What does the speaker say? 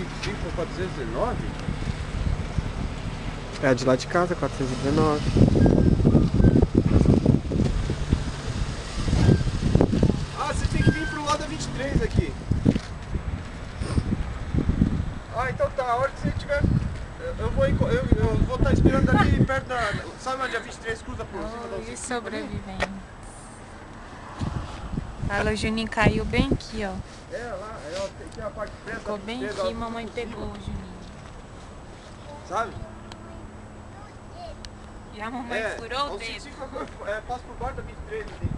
125 por 419? É a de lá de casa, 419. Ah, você tem que vir pro lado da 23 aqui. Ah, então tá, a hora que você tiver... Eu vou estar esperando ali perto da... Sabe onde a 23 cruza por cima da Oi, 155 ali? sobrevivendo. Alô, Juninho caiu bem aqui, ó. É, lá, tem a parte preta. Ficou bem aqui, mamãe pegou o Juninho. Sabe? E a mamãe furou o dedo. Passa por baixo da 23 ali.